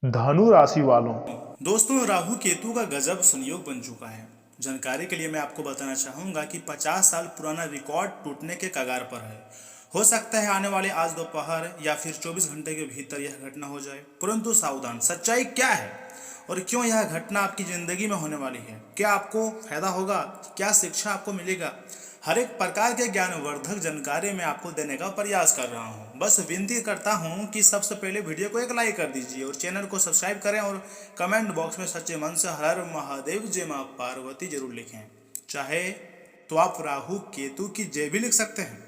धनु राशि वालों। दोस्तों, राहु केतु का गजब संयोग बन चुका है। जानकारी के लिए मैं आपको बताना चाहूंगा कि 50 साल पुराना रिकॉर्ड टूटने के कगार पर है। हो सकता है आने वाले आज दोपहर या फिर 24 घंटे के भीतर यह घटना हो जाए, परंतु सावधान। सच्चाई क्या है और क्यों यह घटना आपकी जिंदगी में होने वाली है? क्या आपको फायदा होगा? क्या शिक्षा आपको मिलेगा? हर एक प्रकार के ज्ञानवर्धक जानकारी मैं आपको देने का प्रयास कर रहा हूं। बस विनती करता हूं कि सबसे पहले वीडियो को एक लाइक कर दीजिए और चैनल को सब्सक्राइब करें और कमेंट बॉक्स में सच्चे मन से हर हर महादेव जय मां पार्वती जरूर लिखें। चाहे तो आप राहु केतु की जय भी लिख सकते हैं,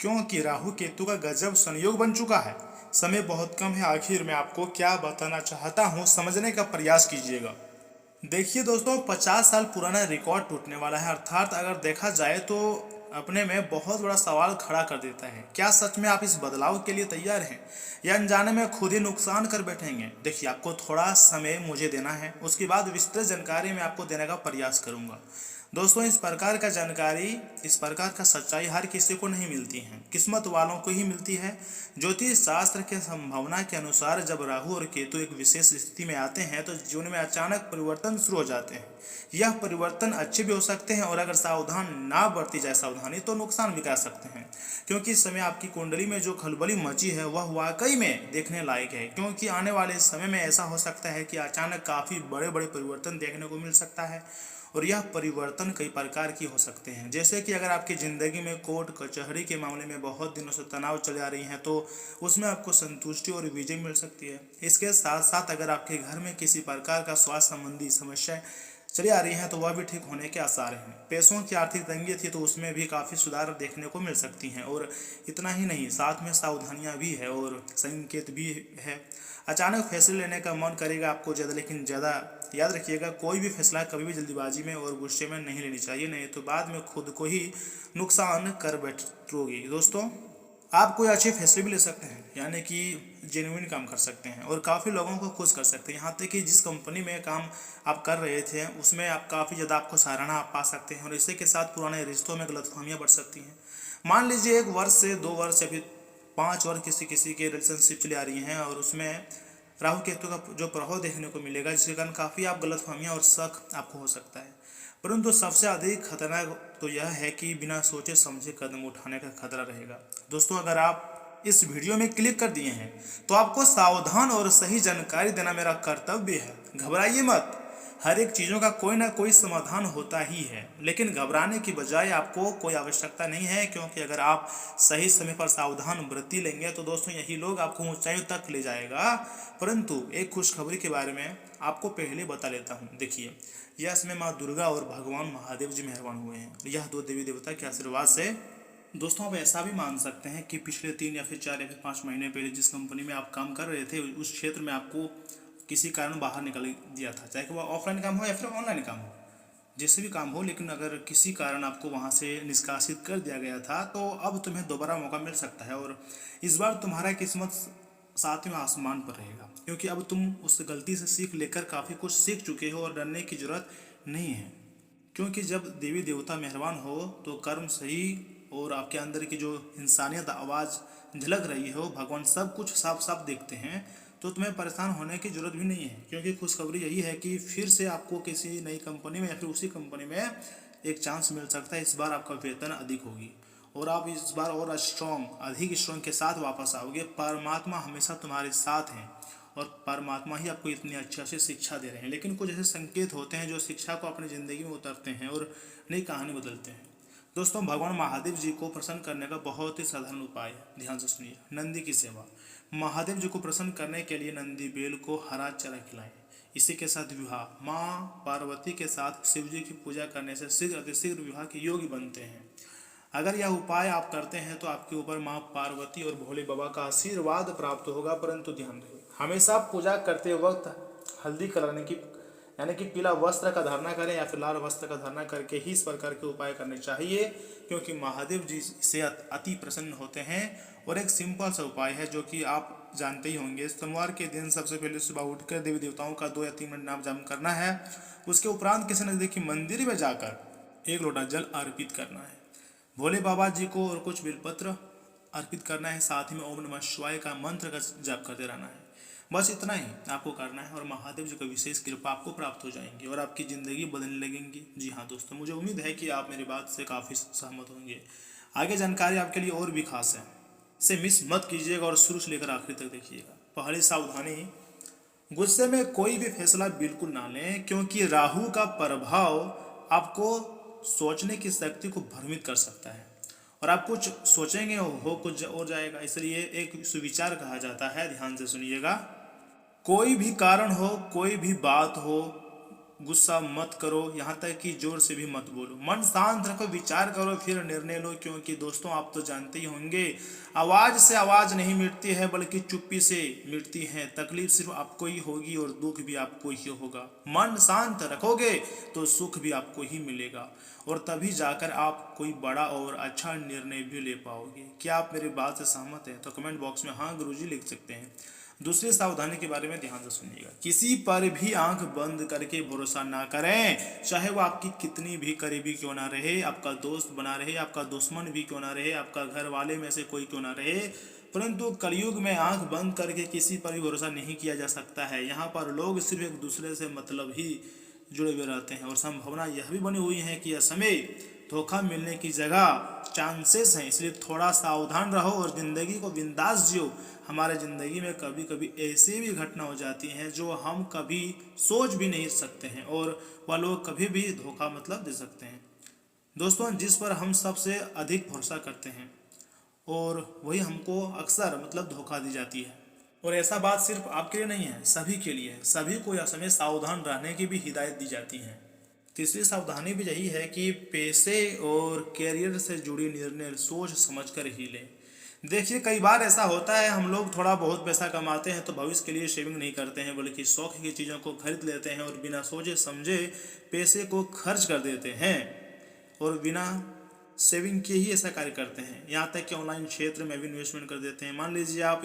क्योंकि राहु केतु का गजब संयोग बन चुका है। समय बहुत कम है, आखिर मैं आपको क्या बताना चाहता हूं समझने का प्रयास कीजिएगा। देखिए दोस्तों, 50 साल पुराना रिकॉर्ड टूटने वाला है, अर्थात अगर देखा जाए तो अपने में बहुत बड़ा सवाल खड़ा कर देता है। क्या सच में आप इस बदलाव के लिए तैयार हैं या अनजाने में खुद ही नुकसान कर बैठेंगे? देखिए, आपको थोड़ा समय मुझे देना है, उसके बाद विस्तृत जानकारी मैं आपको देने का प्रयास करूंगा। दोस्तों, इस प्रकार का सच्चाई हर किसी को नहीं मिलती है, किस्मत वालों को ही मिलती है। ज्योतिष शास्त्र के संभावना के अनुसार जब राहु और केतु एक विशेष स्थिति में आते हैं तो जीवन में अचानक परिवर्तन शुरू हो जाते हैं। यह परिवर्तन अच्छे भी हो सकते हैं और अगर सावधान ना बरती जाए सावधानी तो नुकसान भी कर सकते हैं। क्योंकि इस समय आपकी कुंडली में जो खलबली मची है वह वाकई में देखने लायक है, क्योंकि आने वाले समय में ऐसा हो सकता है कि अचानक काफ़ी बड़े बड़े परिवर्तन देखने को मिल सकता है। और यह परिवर्तन कई प्रकार की हो सकते हैं, जैसे कि अगर आपकी ज़िंदगी में कोर्ट कचहरी के मामले में बहुत दिनों से तनाव चले आ रही हैं तो उसमें आपको संतुष्टि और विजय मिल सकती है। इसके साथ साथ अगर आपके घर में किसी प्रकार का स्वास्थ्य संबंधी समस्याएं चली आ रही हैं तो वह भी ठीक होने के आसार हैं। पैसों की आर्थिक तंगी थी तो उसमें भी काफ़ी सुधार देखने को मिल सकती हैं। और इतना ही नहीं, साथ में सावधानियां भी है और संकेत भी है। अचानक फैसले लेने का मन करेगा आपको ज़्यादा, लेकिन ज़्यादा याद रखिएगा, कोई भी फैसला कभी भी जल्दीबाजी में और गुस्से में नहीं लेनी चाहिए, नहीं तो बाद में खुद को ही नुकसान कर बैठोगे। दोस्तों, आप कोई अच्छे फैसले भी ले सकते हैं, यानी कि जेन्युइन काम कर सकते हैं और काफ़ी लोगों को खुश कर सकते हैं। यहाँ तक कि जिस कंपनी में काम आप कर रहे थे उसमें आप काफ़ी ज़्यादा आपको सराहना आप पा सकते हैं और इसी के साथ पुराने रिश्तों में गलतफहमियाँ बढ़ सकती हैं। मान लीजिए 1 वर्ष से 2 वर्ष या फिर 5 वर्ष किसी किसी के रिलेशनशिप चली आ रही हैं और उसमें राहु केतु का जो प्रभाव देखने को मिलेगा, जिसके कारण काफ़ी आप गलतफहमियाँ और शक आपको हो सकता है। परंतु सबसे अधिक खतरनाक तो यह है कि बिना सोचे समझे कदम उठाने का खतरा रहेगा। दोस्तों, अगर आप इस वीडियो में क्लिक कर दिए हैं तो आपको सावधान और सही जानकारी देना मेरा कर्तव्य है। घबराइए मत, हर एक चीज़ों का कोई ना कोई समाधान होता ही है, लेकिन घबराने की बजाय आपको कोई आवश्यकता नहीं है, क्योंकि अगर आप सही समय पर सावधान बरती लेंगे तो दोस्तों यही लोग आपको ऊंचाइयों तक ले जाएगा। परंतु एक खुशखबरी के बारे में आपको पहले बता लेता हूँ। देखिए, यह समय माँ दुर्गा और भगवान महादेव जी मेहरबान हुए हैं। यह दो देवी देवता के आशीर्वाद से दोस्तों आप ऐसा भी मान सकते हैं कि पिछले 3 या फिर 4 या फिर 5 महीने पहले जिस कंपनी में आप काम कर रहे थे उस क्षेत्र में आपको किसी कारण बाहर निकल दिया था, चाहे कि वह ऑफलाइन काम हो या फिर ऑनलाइन काम हो, जैसे भी काम हो, लेकिन अगर किसी कारण आपको वहाँ से निष्कासित कर दिया गया था तो अब तुम्हें दोबारा मौका मिल सकता है। और इस बार तुम्हारा किस्मत 7वें आसमान पर रहेगा, क्योंकि अब तुम उस गलती से सीख लेकर काफ़ी कुछ सीख चुके हो और डरने की जरूरत नहीं है। क्योंकि जब देवी देवता मेहरबान हो तो कर्म सही और आपके अंदर की जो इंसानियत आवाज़ झलक रही हो, भगवान सब कुछ साफ साफ देखते हैं, तो तुम्हें परेशान होने की ज़रूरत भी नहीं है। क्योंकि खुशखबरी यही है कि फिर से आपको किसी नई कंपनी में या फिर उसी कंपनी में एक चांस मिल सकता है। इस बार आपका वेतन अधिक होगी और आप इस बार और अधिक स्ट्रॉन्ग के साथ वापस आओगे। परमात्मा हमेशा तुम्हारे साथ हैं और परमात्मा ही आपको इतनी अच्छी अच्छी शिक्षा दे रहे हैं। लेकिन कुछ ऐसे संकेत होते हैं जो शिक्षा को अपनी ज़िंदगी में उतरते हैं और नई कहानी बदलते हैं। दोस्तों, भगवान महादेव जी को प्रसन्न करने का बहुत ही साधारण उपाय है, ध्यान से सुनिए। नंदी की सेवा। महादेव जी को प्रसन्न करने के लिए नंदी बेल को हरा चारा खिलाएं। इसी के साथ विवाह। माँ पार्वती के साथ शिव जी की पूजा करने से शीघ्र अतिशीघ्र विवाह के योग्य बनते हैं। अगर यह उपाय आप करते हैं तो आपके ऊपर माँ पार्वती और भोले बाबा का आशीर्वाद प्राप्त होगा। परंतु ध्यान रहे, हमेशा पूजा करते वक्त हल्दी कलर की यानी कि पीला वस्त्र का धारणा करें या फिर लाल वस्त्र का धारणा करके ही इस प्रकार के उपाय करने चाहिए, क्योंकि महादेव जी से अति प्रसन्न होते हैं। और एक सिंपल सा उपाय है जो कि आप जानते ही होंगे। सोमवार के दिन सबसे पहले सुबह उठकर देवी देवताओं का 2 या 3 मिनट नाम जाप करना है। उसके उपरांत किसी नजदीकी मंदिर में जाकर 1 लोटा जल अर्पित करना है। भोले बाबा जी को और कुछ बेलपत्र अर्पित करना है। साथ ही में ओम नमः शिवाय का मंत्र का जाप करते रहना है। बस इतना ही आपको करना है और महादेव जी का विशेष कृपा आपको प्राप्त हो जाएंगी और आपकी ज़िंदगी बदलने लगेंगी। जी हाँ दोस्तों, मुझे उम्मीद है कि आप मेरी बात से काफ़ी सहमत होंगे। आगे जानकारी आपके लिए और भी खास है, इसे मिस मत कीजिएगा और शुरू से लेकर आखिरी तक देखिएगा। पहली सावधानी, गुस्से में कोई भी फैसला बिल्कुल ना लें, क्योंकि राहु का प्रभाव आपको सोचने की शक्ति को भ्रमित कर सकता है और आप कुछ सोचेंगे हो कुछ और जाएगा। इसलिए एक सुविचार कहा जाता है, ध्यान से सुनिएगा। कोई भी कारण हो, कोई भी बात हो, गुस्सा मत करो, यहाँ तक कि जोर से भी मत बोलो। मन शांत रखो, विचार करो, फिर निर्णय लो। क्योंकि दोस्तों आप तो जानते ही होंगे, आवाज से आवाज नहीं मिटती है बल्कि चुप्पी से मिटती है। तकलीफ सिर्फ आपको ही होगी और दुख भी आपको ही होगा। मन शांत रखोगे तो सुख भी आपको ही मिलेगा और तभी जाकर आप कोई बड़ा और अच्छा निर्णय भी ले पाओगे। क्या आप मेरी बात से सहमत हैं? तो कमेंट बॉक्स में हाँ गुरुजी लिख सकते हैं। दूसरी सावधानी के बारे में ध्यान से सुनिएगा। किसी पर भी आंख बंद करके भरोसा ना करें, चाहे वो आपकी कितनी भी करीबी क्यों ना रहे, आपका दोस्त बना रहे, आपका दुश्मन भी क्यों ना रहे, आपका घर वाले में से कोई क्यों ना रहे। परंतु कलयुग में आंख बंद करके किसी पर भी भरोसा नहीं किया जा सकता है। यहाँ पर लोग सिर्फ एक दूसरे से मतलब ही जुड़े हुए रहते हैं और संभावना यह भी बनी हुई है कि यह समय धोखा मिलने की जगह चांसेस हैं। इसलिए थोड़ा सावधान रहो और ज़िंदगी को बिंदास जियो। हमारे ज़िंदगी में कभी कभी ऐसी भी घटना हो जाती हैं जो हम कभी सोच भी नहीं सकते हैं और वह लोग कभी भी धोखा मतलब दे सकते हैं। दोस्तों, जिस पर हम सबसे अधिक भरोसा करते हैं और वही हमको अक्सर मतलब धोखा दी जाती है। और ऐसा बात सिर्फ आपके लिए नहीं है, सभी के लिए है। सभी को यह समय सावधान रहने की भी हिदायत दी जाती है। तीसरी सावधानी भी यही है कि पैसे और कैरियर से जुड़ी निर्णय सोच समझकर ही लें। देखिए, कई बार ऐसा होता है, हम लोग थोड़ा बहुत पैसा कमाते हैं तो भविष्य के लिए सेविंग नहीं करते हैं बल्कि शौक की चीज़ों को खरीद लेते हैं और बिना सोचे समझे पैसे को खर्च कर देते हैं और बिना सेविंग के ही ऐसा कार्य करते हैं। यहाँ तक कि ऑनलाइन क्षेत्र में भी इन्वेस्टमेंट कर देते हैं। मान लीजिए आप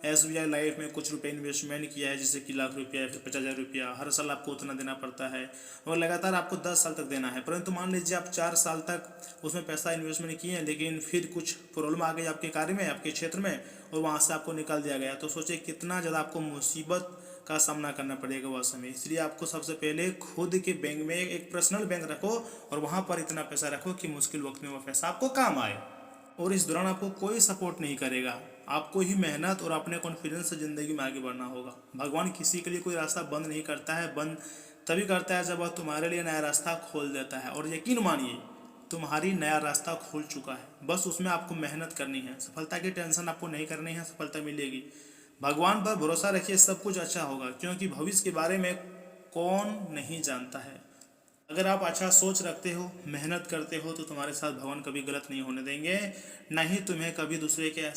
SBI लाइफ में कुछ रुपए इन्वेस्टमेंट किया है, जैसे कि ₹1,00,000 या फिर 50,000 रुपया, हर साल आपको उतना देना पड़ता है और लगातार आपको 10 साल तक देना है। परंतु मान लीजिए आप 4 साल तक उसमें पैसा इन्वेस्टमेंट किए हैं, लेकिन फिर कुछ प्रॉब्लम आ गई आपके कार्य में, आपके क्षेत्र में, और वहाँ से आपको निकाल दिया गया। तो सोचिए कितना ज़्यादा आपको मुसीबत का सामना करना पड़ेगा वह समय। इसलिए आपको सबसे पहले खुद के बैंक में एक पर्सनल बैंक रखो और वहाँ पर इतना पैसा रखो कि मुश्किल वक्त में वह पैसा आपको काम आए। और इस दौरान आपको कोई सपोर्ट नहीं करेगा, आपको ही मेहनत और अपने कॉन्फिडेंस से ज़िंदगी में आगे बढ़ना होगा। भगवान किसी के लिए कोई रास्ता बंद नहीं करता है, बंद तभी करता है जब वह तुम्हारे लिए नया रास्ता खोल देता है। और यकीन मानिए, तुम्हारी नया रास्ता खुल चुका है, बस उसमें आपको मेहनत करनी है। सफलता की टेंशन आपको नहीं करनी है, सफलता मिलेगी। भगवान पर भरोसा रखिए, सब कुछ अच्छा होगा, क्योंकि भविष्य के बारे में कौन नहीं जानता है। अगर आप अच्छा सोच रखते हो, मेहनत करते हो, तो तुम्हारे साथ भगवान कभी गलत नहीं होने देंगे। ना ही तुम्हें कभी दूसरे के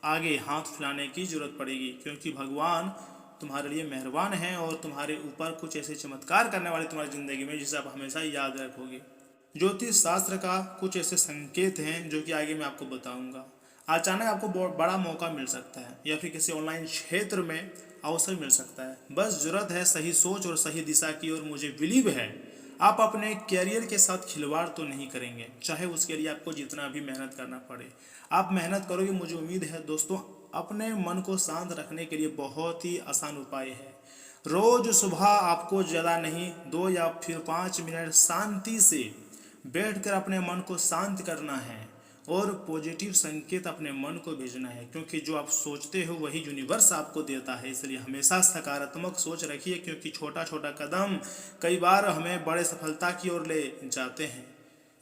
आगे हाथ फैलाने की जरूरत पड़ेगी, क्योंकि भगवान तुम्हारे लिए मेहरबान हैं और तुम्हारे ऊपर कुछ ऐसे चमत्कार करने वाले तुम्हारी ज़िंदगी में जिसे आप हमेशा याद रखोगे। ज्योतिष शास्त्र का कुछ ऐसे संकेत हैं जो कि आगे मैं आपको बताऊंगा। अचानक आपको बहुत बड़ा मौका मिल सकता है या फिर किसी ऑनलाइन क्षेत्र में अवसर मिल सकता है। बस जरूरत है सही सोच और सही दिशा की। और मुझे बिलीव है आप अपने कैरियर के साथ खिलवाड़ तो नहीं करेंगे, चाहे उसके लिए आपको जितना भी मेहनत करना पड़े। आप मेहनत करोगे, मुझे उम्मीद है दोस्तों। अपने मन को शांत रखने के लिए बहुत ही आसान उपाय है। रोज सुबह आपको ज़्यादा नहीं 2 या फिर 5 मिनट शांति से बैठकर अपने मन को शांत करना है और पॉजिटिव संकेत अपने मन को भेजना है, क्योंकि जो आप सोचते हो वही यूनिवर्स आपको देता है। इसलिए हमेशा सकारात्मक सोच रखिए, क्योंकि छोटा छोटा कदम कई बार हमें बड़े सफलता की ओर ले जाते हैं।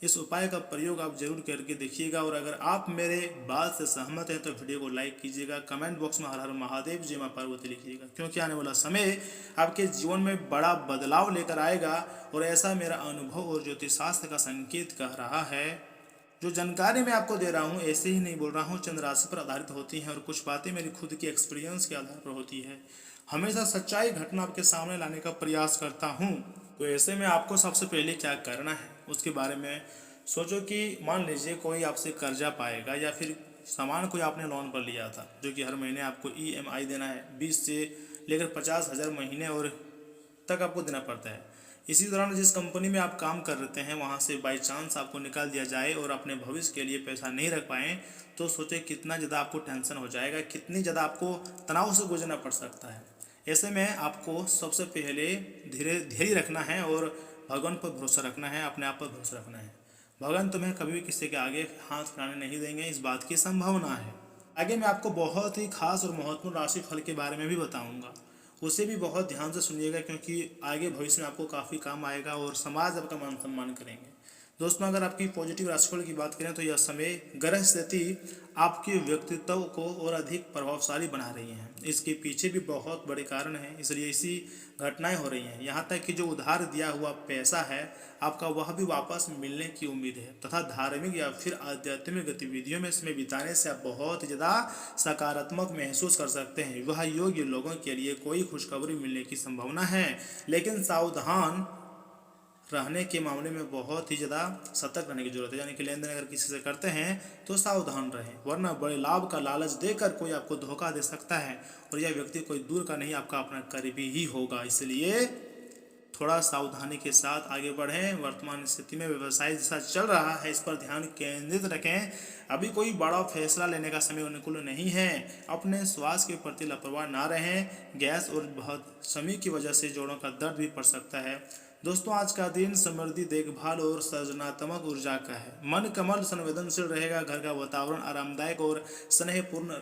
इस उपाय का प्रयोग आप जरूर करके देखिएगा। और अगर आप मेरे बात से सहमत हैं तो वीडियो को लाइक कीजिएगा, कमेंट बॉक्स में हर हर महादेव जय मां पार्वती लिखिएगा, क्योंकि आने वाला समय आपके जीवन में बड़ा बदलाव लेकर आएगा। और ऐसा मेरा अनुभव और ज्योतिष शास्त्र का संकेत कह रहा है। जो जानकारी मैं आपको दे रहा हूँ ऐसे ही नहीं बोल रहा हूँ, चंद्र राशि पर आधारित होती हैं और कुछ बातें मेरी खुद की एक्सपीरियंस के आधार पर होती है। हमेशा सच्चाई घटना आपके सामने लाने का प्रयास करता हूँ। तो ऐसे में आपको सबसे पहले क्या करना है उसके बारे में सोचो। कि मान लीजिए कोई आपसे कर्जा पाएगा या फिर सामान कोई आपने लोन पर लिया था, जो कि हर महीने आपको EMI देना है। 20 से लेकर 50,000 महीने और तक आपको देना पड़ता है। इसी दौरान जिस कंपनी में आप काम कर रहे हैं वहाँ से बाई चांस आपको निकाल दिया जाए और अपने भविष्य के लिए पैसा नहीं रख पाएँ, तो सोचे कितना ज़्यादा आपको टेंशन हो जाएगा, कितनी ज़्यादा आपको तनाव से गुजरना पड़ सकता है। ऐसे में आपको सबसे पहले धीरे धीरे रखना है और भगवान पर भरोसा रखना है, अपने आप पर भरोसा रखना है। भगवान तुम्हें कभी भी किसी के आगे हाथ फैलाने नहीं देंगे, इस बात की संभावना है। आगे मैं आपको बहुत ही खास और महत्वपूर्ण राशि फल के बारे में भी बताऊंगा, उसे भी बहुत ध्यान से सुनिएगा, क्योंकि आगे भविष्य में आपको काफ़ी काम आएगा और समाज आपका मान सम्मान करेंगे। दोस्तों, अगर आपकी पॉजिटिव राशिफल की बात करें तो यह समय ग्रह स्थिति आपके व्यक्तित्व को और अधिक प्रभावशाली बना रही है। इसके पीछे भी बहुत बड़े कारण हैं, इसलिए इसी घटनाएं हो रही हैं। यहाँ तक कि जो उधार दिया हुआ पैसा है आपका, वह भी वापस मिलने की उम्मीद है, तथा धार्मिक या फिर आध्यात्मिक गतिविधियों में समय बिताने से आप बहुत ज़्यादा सकारात्मक महसूस कर सकते हैं। वह योग्य लोगों के लिए कोई खुशखबरी मिलने की संभावना है, लेकिन सावधान रहने के मामले में बहुत ही ज़्यादा सतर्क रहने की जरूरत है। यानी कि लेन देन अगर किसी से करते हैं तो सावधान रहें, वरना बड़े लाभ का लालच देकर कोई आपको धोखा दे सकता है, और यह व्यक्ति कोई दूर का नहीं, आपका अपना करीबी ही होगा। इसलिए थोड़ा सावधानी के साथ आगे बढ़ें। वर्तमान स्थिति में व्यवसाय जैसा चल रहा है, इस पर ध्यान केंद्रित रखें। अभी कोई बड़ा फैसला लेने का समय अनुकूल नहीं है। अपने स्वास्थ्य के प्रति लापरवाह ना रहें। गैस और बहुत समय की वजह से जोड़ों का दर्द भी पड़ सकता है। दोस्तों, आज का दिन समृद्धि, देखभाल और सृजनात्मक ऊर्जा का है। मन कमल संवेदनशील रहेगा, घर का वातावरण आरामदायक और स्नेहपूर्ण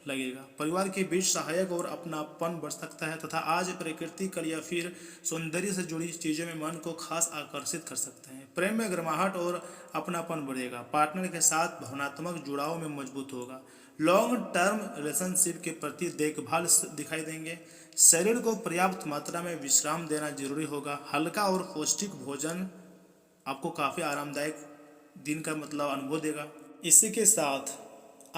लगेगा। परिवार के बीच सहायक और अपनापन बढ़ सकता है, तथा आज प्रकृति कल या फिर सौंदर्य से जुड़ी चीज़ों में मन को खास आकर्षित कर सकते हैं। प्रेम में गर्माहट और अपनापन बढ़ेगा। पार्टनर के साथ भावनात्मक जुड़ाव में मजबूत होगा। लॉन्ग टर्म रिलेशनशिप के प्रति देखभाल दिखाई देंगे। शरीर को पर्याप्त मात्रा में विश्राम देना जरूरी होगा। हल्का और पौष्टिक भोजन आपको काफ़ी आरामदायक दिन का अनुभव देगा। इसी के साथ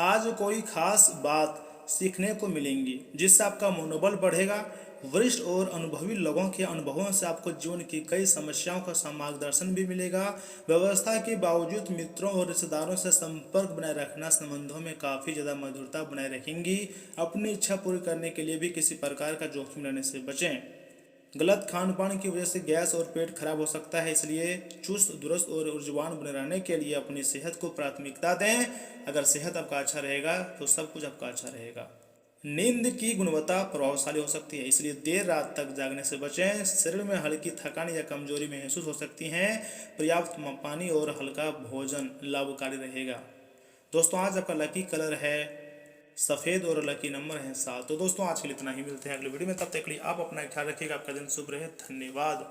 आज कोई खास बात सीखने को मिलेंगी, जिससे आपका मनोबल बढ़ेगा। वरिष्ठ और अनुभवी लोगों के अनुभवों से आपको जीवन की कई समस्याओं का मार्गदर्शन भी मिलेगा। व्यवस्था के बावजूद मित्रों और रिश्तेदारों से संपर्क बनाए रखना संबंधों में काफ़ी ज़्यादा मधुरता बनाए रखेंगी। अपनी इच्छा पूरी करने के लिए भी किसी प्रकार का जोखिम लेने से बचें। गलत खान पान की वजह से गैस और पेट खराब हो सकता है, इसलिए चुस्त दुरुस्त और ऊर्जावान बने रहने के लिए अपनी सेहत को प्राथमिकता दें। अगर सेहत आपका अच्छा रहेगा तो सब कुछ आपका अच्छा रहेगा। नींद की गुणवत्ता प्रभावशाली हो सकती है, इसलिए देर रात तक जागने से बचें। शरीर में हल्की थकान या कमजोरी महसूस हो सकती है। पर्याप्त पानी और हल्का भोजन लाभकारी रहेगा। दोस्तों, आज आपका लकी कलर है सफ़ेद और लकी नंबर है 7। तो दोस्तों, आज के लिए इतना ही। मिलते हैं अगले वीडियो में, तब तक के लिए आप अपना ख्याल रखिएगा। आपका दिन शुभ रहे। धन्यवाद।